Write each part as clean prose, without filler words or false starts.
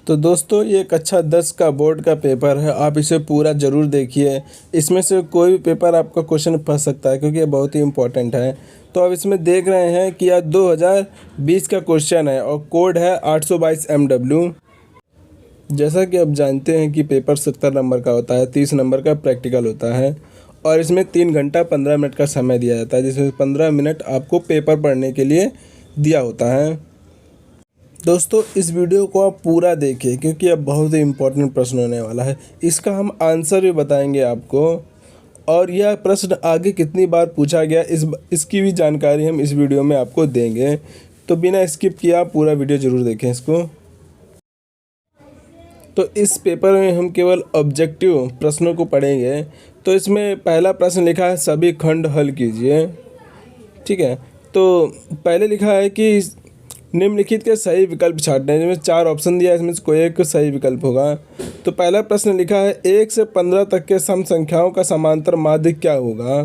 तो दोस्तों ये कक्षा 10 का बोर्ड का पेपर है, आप इसे पूरा ज़रूर देखिए। इसमें से कोई भी पेपर आपका क्वेश्चन फंस सकता है क्योंकि ये बहुत ही इम्पोर्टेंट है। तो आप इसमें देख रहे हैं कि यह 2020 का क्वेश्चन है और कोड है 822 MW। जैसा कि आप जानते हैं कि पेपर 70 नंबर का होता है, 30 नंबर का प्रैक्टिकल होता है और इसमें 3 घंटा 15 मिनट का समय दिया जाता है, जिसमें 15 मिनट आपको पेपर पढ़ने के लिए दिया होता है। दोस्तों इस वीडियो को आप पूरा देखिए क्योंकि अब बहुत ही इम्पोर्टेंट प्रश्न होने वाला है। इसका हम आंसर भी बताएंगे आपको और यह प्रश्न आगे कितनी बार पूछा गया इसकी भी जानकारी हम इस वीडियो में आपको देंगे। तो बिना स्किप किए आप पूरा वीडियो ज़रूर देखें इसको। तो इस पेपर में हम केवल ऑब्जेक्टिव प्रश्नों को पढ़ेंगे। तो इसमें पहला प्रश्न लिखा है सभी खंड हल कीजिए। ठीक है, तो पहले लिखा है कि निम्नलिखित के सही विकल्प छांटें, जिसमें 4 ऑप्शन दिया है, इसमें से कोई एक सही विकल्प होगा। तो पहला प्रश्न लिखा है 1 से 15 तक के सम संख्याओं का समांतर माध्य क्या होगा।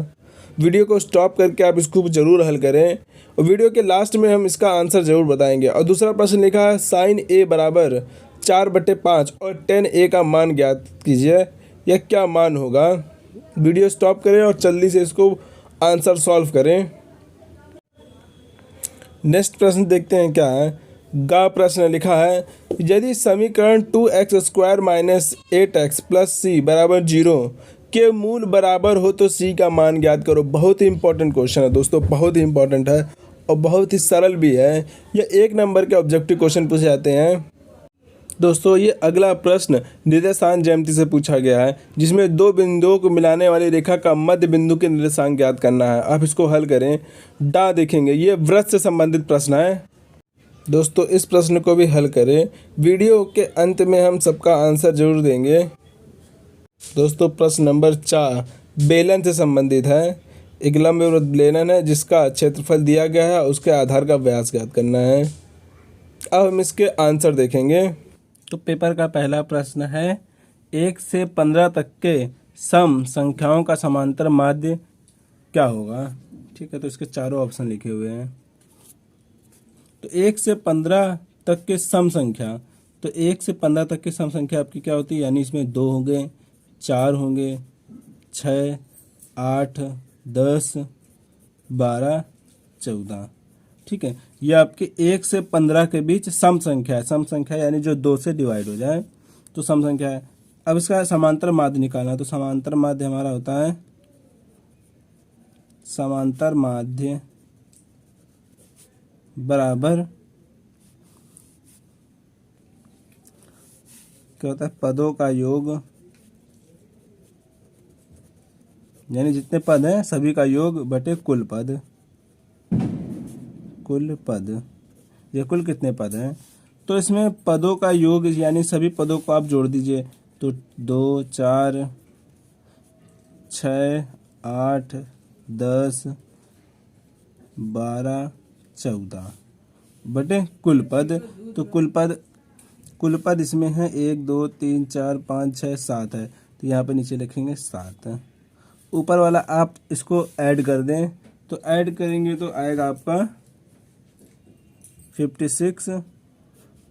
वीडियो को स्टॉप करके आप इसको जरूर हल करें और वीडियो के लास्ट में हम इसका आंसर जरूर बताएंगे। और दूसरा प्रश्न लिखा है साइन ए बराबर 4/5 और tan a का मान ज्ञात कीजिए, यह क्या मान होगा। वीडियो स्टॉप करें और जल्दी से इसको आंसर सॉल्व करें। नेक्स्ट प्रश्न देखते हैं क्या है। गा प्रश्न लिखा है यदि समीकरण 2x² - 8x + c = 0 के मूल बराबर हो तो c का मान ज्ञात करो। बहुत ही इंपॉर्टेंट क्वेश्चन है दोस्तों, बहुत ही इंपॉर्टेंट है और बहुत ही सरल भी है। यह 1 नंबर के ऑब्जेक्टिव क्वेश्चन पूछे जाते हैं। दोस्तों ये अगला प्रश्न निर्देशांक ज्यामिति से पूछा गया है, जिसमें 2 बिंदुओं को मिलाने वाली रेखा का मध्य बिंदु के निर्देशांक ज्ञात करना है। आप इसको हल करें। डा देखेंगे, ये वृत्त से संबंधित प्रश्न है। दोस्तों इस प्रश्न को भी हल करें। वीडियो के अंत में हम सबका आंसर जरूर देंगे। दोस्तों प्रश्न नंबर 4 बेलन से संबंधित है। एक लंबवृत्त बेलन है जिसका क्षेत्रफल दिया गया है, उसके आधार का व्यास ज्ञात करना है। अब हम इसके आंसर देखेंगे। तो पेपर का पहला प्रश्न है 1 से 15 तक के सम संख्याओं का समांतर माध्य क्या होगा। ठीक है, तो इसके चारों ऑप्शन लिखे हुए हैं। तो 1 से 15 तक के सम संख्या, तो 1 से 15 तक की सम संख्या आपकी क्या होती है, यानी इसमें 2 होंगे, 4 होंगे, 6, 8, 10, 12, 14। ठीक है, ये आपके 1 से 15 के बीच सम संख्या है। सम संख्या यानी जो 2 से डिवाइड हो जाए तो सम संख्या है। अब इसका समांतर माध्य निकालना है। तो समांतर माध्य हमारा होता है, समांतर माध्य बराबर क्या होता है, पदों का योग, यानी जितने पद हैं सभी का योग बटे कुल पद। कुल पद, ये कुल कितने पद हैं। तो इसमें पदों का योग यानी सभी पदों को आप जोड़ दीजिए। तो 2, 4, 6, 8, 10, 12, 14 बटे कुल पद। तो कुल पद इसमें है 1, 2, 3, 4, 5, 6, 7 है। तो यहाँ पे नीचे लिखेंगे 7। ऊपर वाला आप इसको ऐड कर दें, तो ऐड करेंगे तो आएगा आपका 56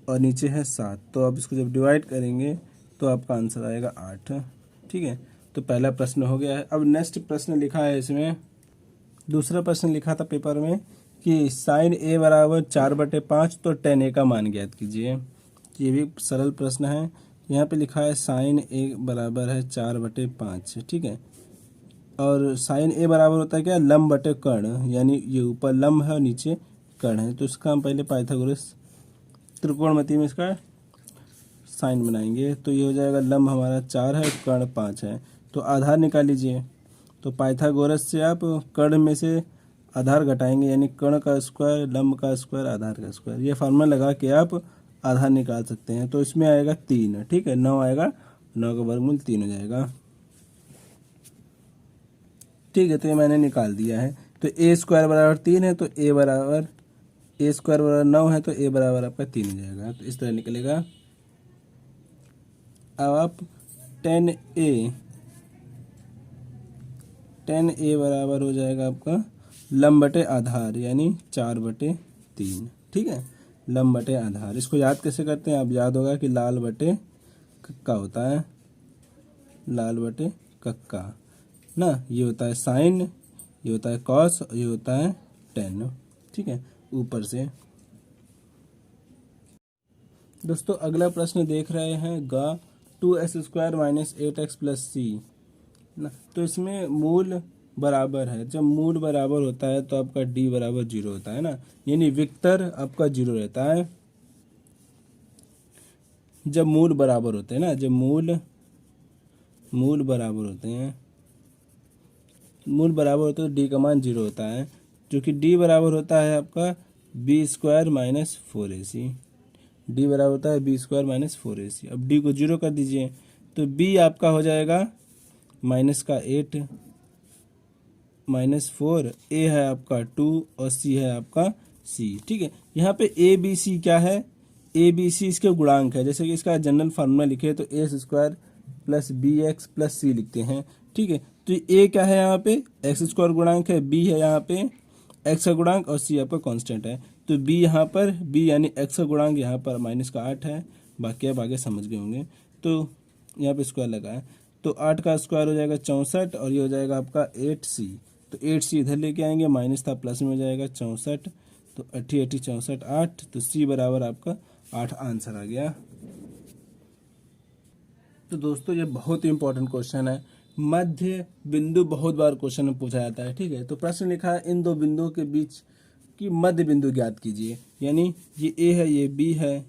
और नीचे है 7। तो आप इसको जब डिवाइड करेंगे तो आपका आंसर आएगा 8। ठीक है, तो पहला प्रश्न हो गया है। अब नेक्स्ट प्रश्न लिखा है, इसमें दूसरा प्रश्न लिखा था पेपर में कि साइन ए बराबर 4/5 तो tan a का मान ज्ञात कीजिए। ये भी सरल प्रश्न है। यहाँ पे लिखा है साइन ए बराबर है 4/5। ठीक है, और साइन ए बराबर होता है क्या, लंब बटे कर्ण, यानी ये ऊपर लंब है और नीचे कर्ण है। तो इसका हम पहले पाइथागोरस त्रिकोणमिति में इसका साइन बनाएंगे। तो ये हो जाएगा लंब हमारा 4 है, कर्ण 5 है। तो आधार निकाल लीजिए। तो पाइथागोरस से आप कर्ण में से आधार घटाएंगे, यानी कर्ण का स्क्वायर, लंब का स्क्वायर, आधार का स्क्वायर। ये फार्मूला लगा के आप आधार निकाल सकते हैं। तो इसमें आएगा 3। ठीक है, 9 आएगा, 9 का वर्गमूल 3 हो जाएगा। ठीक है, तो ये मैंने निकाल दिया है। तो a² बराबर 3 है, तो a² बराबर 9 है, तो a बराबर आपका 3 हो जाएगा। तो इस तरह निकलेगा। अब आप tan a बराबर हो जाएगा आपका लंब बटे आधार, यानी 4/3। ठीक है, लंब बटे आधार। इसको याद कैसे करते हैं, आप याद होगा कि लाल बटे कक्का होता है, लाल बटे कक्का ना, ये होता है साइन, ये होता है कॉस और ये होता है टेन। ठीक है, ऊपर से। दोस्तों अगला प्रश्न देख रहे हैं गा 2x² - 8x + c ना। तो इसमें मूल बराबर है, जब मूल बराबर होता है तो आपका d बराबर 0 होता है ना, यानी विक्टर आपका 0 रहता है जब मूल बराबर होते हैं ना, जब मूल बराबर होते हैं, मूल बराबर होते हैं तो d का मान 0 होता है, जो कि d बराबर होता है आपका b² - 4ac। d बराबर होता है b² - 4ac। अब d को 0 कर दीजिए तो b आपका हो जाएगा -8 -4, a है आपका 2 और c है आपका c। ठीक है, यहाँ पे a b c क्या है, a b c इसके गुणांक है। जैसे कि इसका जनरल फार्मूला लिखे तो a² + bx + c लिखते हैं। ठीक है, तो a क्या है यहाँ पे x² गुणांक है, b है यहाँ पे x का गुणांक और c आपका कांस्टेंट है। तो b यहाँ पर b यानी x का गुणांक यहाँ पर -8 है, बाकी आप आगे समझ गए होंगे। तो यहाँ पे स्क्वायर लगा है तो 8 का स्क्वायर हो जाएगा 64 और ये हो जाएगा आपका 8c। तो 8c इधर लेके आएंगे, माइनस था प्लस में हो जाएगा 64, तो 80 64 8, तो c बराबर आपका 8 आंसर आ गया। तो दोस्तों ये बहुत ही इंपॉर्टेंट क्वेश्चन है, मध्य बिंदु बहुत बार क्वेश्चन में पूछा जाता है। ठीक है, तो प्रश्न लिखा है इन दो बिंदुओं के बीच की मध्य बिंदु ज्ञात कीजिए। यानी ये a है ये b है,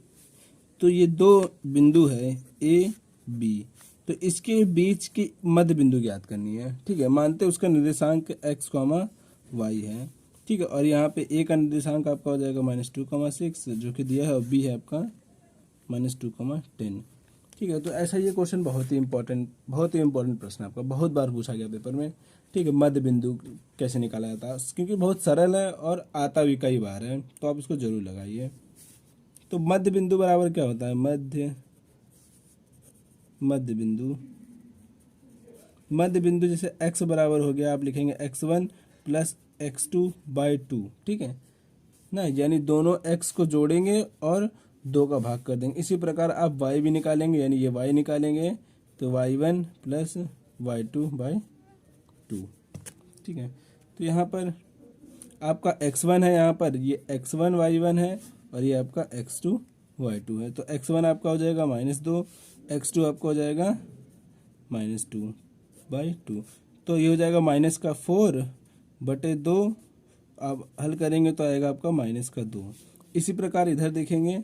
तो ये दो बिंदु है a b, तो इसके बीच की मध्य बिंदु ज्ञात करनी है। ठीक है, मानते हैं उसका निर्देशांक x, y है। ठीक है, और यहाँ पे a का निर्देशांक आपका हो जाएगा -2, 6 जो कि दिया है, और b है आपका -2, 10। ठीक है, तो ऐसा ये क्वेश्चन बहुत ही इंपॉर्टेंट प्रश्न आपका बहुत बार पूछा गया पेपर में। ठीक है, मध्य बिंदु कैसे निकाला जाता है, क्योंकि बहुत सरल है और आता भी कई बार है, तो आप इसको जरूर लगाइए। तो मध्य बिंदु बराबर क्या होता है, मध्य बिंदु जैसे x बराबर हो गया, आप लिखेंगे x1 + x2/2। ठीक है ना, यानी दोनों x को जोड़ेंगे और 2 का भाग कर देंगे। इसी प्रकार आप y भी निकालेंगे, यानी ये y निकालेंगे तो y1 + y2/2। ठीक है, तो यहाँ पर आपका x1 है, यहाँ पर ये x1 y1 है और ये आपका x2 y2 है। तो x1 आपका हो जाएगा -2, x2 आपका हो जाएगा -2/2। तो ये हो जाएगा -4/2। आप हल करेंगे तो आएगा आपका -2। इसी प्रकार इधर देखेंगे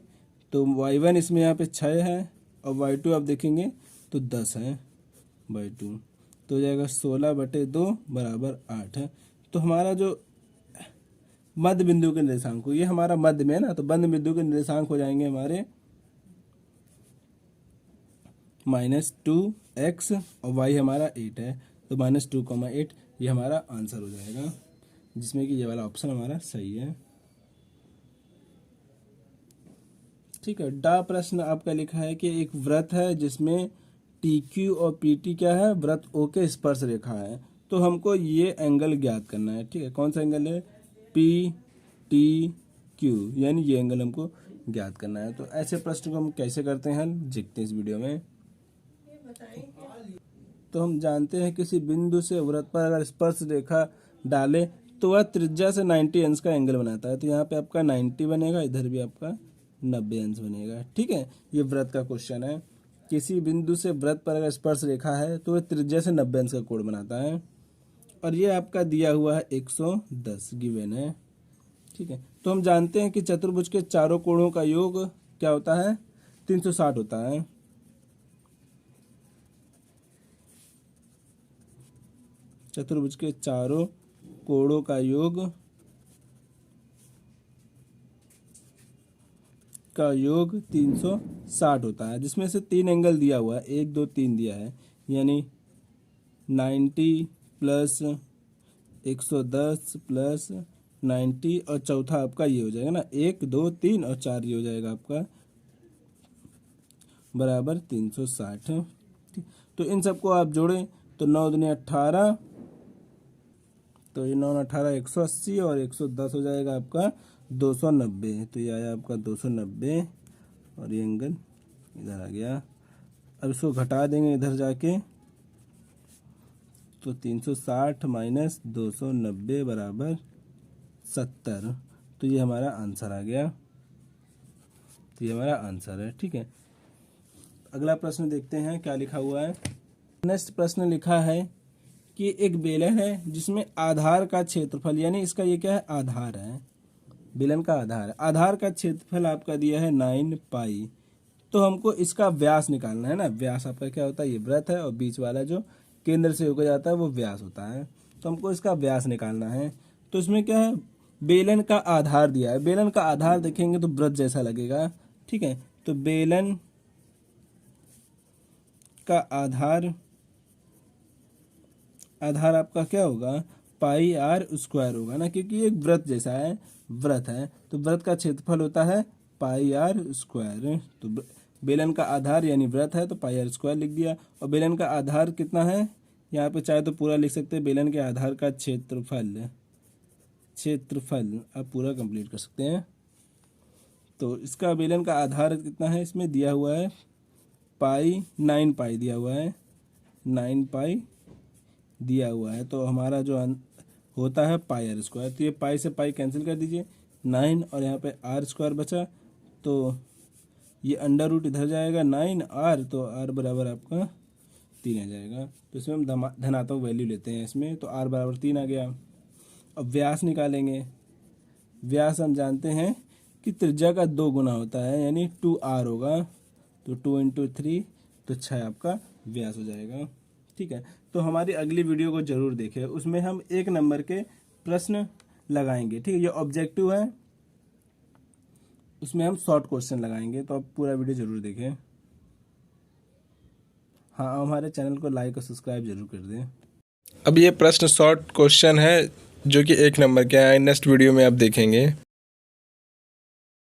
तो y1 इसमें यहाँ पे 6 है और y2 आप देखेंगे तो 10 है /2, तो हो जाएगा 16/2 = 8 है। तो हमारा जो मध्य बिंदु के निर्देशांक ये हमारा मध्य में है ना, तो मध्य बिंदु के निर्देशांक हो जाएंगे हमारे -2x और y हमारा 8 है, तो -2, 8 ये हमारा आंसर हो जाएगा, जिसमें कि ये वाला ऑप्शन हमारा सही है। ठीक है, डा प्रश्न आपका लिखा है कि एक वृत्त है जिसमें TQ और PT क्या है, वृत्त O के स्पर्श रेखा है, तो हमको ये एंगल ज्ञात करना है। ठीक है, कौन सा एंगल है, PTQ, यानी ये एंगल हमको ज्ञात करना है। तो ऐसे प्रश्न को हम कैसे करते हैं, देखते हैं इस वीडियो में। तो हम जानते हैं किसी बिंदु से वृत्त पर अगर स्पर्श रेखा डालें तो वह त्रिज्या से 90 अंश का एंगल बनाता है। तो यहाँ पे आपका 90 बनेगा, इधर भी आपका 90 अंश बनेगा। ठीक है, ये वृत्त का क्वेश्चन है, किसी बिंदु से वृत्त पर अगर स्पर्श रेखा है तो वह त्रिज्या से 90 अंश का कोण बनाता है, और ये आपका दिया हुआ है 110 गिवन है। ठीक है, तो हम जानते हैं कि चतुर्भुज के चारों कोणों का योग क्या होता है, 360 होता है। चतुर्भुज के चारों कोणों का योग 360 होता है, जिसमें से 3 एंगल दिया हुआ है, 1 2 3 दिया है, यानी 90 + 110 + 90 और चौथा आपका ये हो जाएगा ना 1 2 3 और 4, ये हो जाएगा आपका बराबर 360। तो इन सबको आप जोड़ें तो 9 दूनी 18, तो ये 9 18 180 और 110 हो जाएगा आपका 290, तो ये आया आपका 290 और ये एंगल इधर आ गया। अब इसको घटा देंगे इधर जाके, तो 360 माइनस 290 बराबर 70। तो ये हमारा आंसर आ गया, तो ये हमारा आंसर है। ठीक है, अगला प्रश्न देखते हैं क्या लिखा हुआ है। नेक्स्ट प्रश्न लिखा है कि एक बेलन है जिसमें आधार का क्षेत्रफल, यानी इसका ये क्या है, आधार है, बेलन का आधार है। आधार का क्षेत्रफल आपका दिया है 9 पाई। तो हमको इसका व्यास निकालना है ना। व्यास आपका क्या होता है, ये वृत्त है और बीच वाला जो केंद्र से होकर जाता है वो व्यास होता है। तो हमको इसका व्यास निकालना है। तो इसमें क्या है, बेलन का आधार दिया है। बेलन का आधार देखेंगे तो वृत्त जैसा लगेगा। ठीक है, तो बेलन का आधार आपका क्या होगा, पाई आर स्क्वायर होगा ना, क्योंकि ये एक वृत्त जैसा है, वृत्त है। तो वृत्त का क्षेत्रफल होता है पाई आर स्क्वायर। तो बेलन का आधार यानी वृत्त है तो पाई आर स्क्वायर लिख दिया। और बेलन का आधार कितना है, यहाँ पे चाहे तो पूरा लिख सकते हैं, बेलन के आधार का क्षेत्रफल आप पूरा कंप्लीट कर सकते हैं। तो इसका बेलन का आधार कितना है, इसमें दिया हुआ है पाई, 9 पाई दिया हुआ है, 9 पाई दिया हुआ है। तो हमारा जो होता है पाई आर स्क्वायर। तो ये पाई से पाई कैंसिल कर दीजिए, 9 और यहाँ पे आर स्क्वायर बचा, तो ये अंडर रूट इधर जाएगा 9 आर, तो आर बराबर आपका 3 आ जाएगा। तो इसमें हम धनात्मक वैल्यू लेते हैं इसमें, तो आर बराबर 3 आ गया। अब व्यास निकालेंगे। व्यास हम जानते हैं कि त्रिज्या का 2 गुना होता है, यानी 2r होगा। तो 2 × 3 तो 6 आपका व्यास हो जाएगा। ठीक है, तो हमारी अगली वीडियो को जरूर देखें, उसमें हम 1 नंबर के प्रश्न लगाएंगे। ठीक है, ये ऑब्जेक्टिव है, उसमें हम शॉर्ट क्वेश्चन लगाएंगे। तो आप पूरा वीडियो जरूर देखें। हाँ, हमारे चैनल को लाइक और सब्सक्राइब जरूर कर दें। अब ये प्रश्न शॉर्ट क्वेश्चन है जो कि 1 नंबर के हैं, नेक्स्ट वीडियो में आप देखेंगे।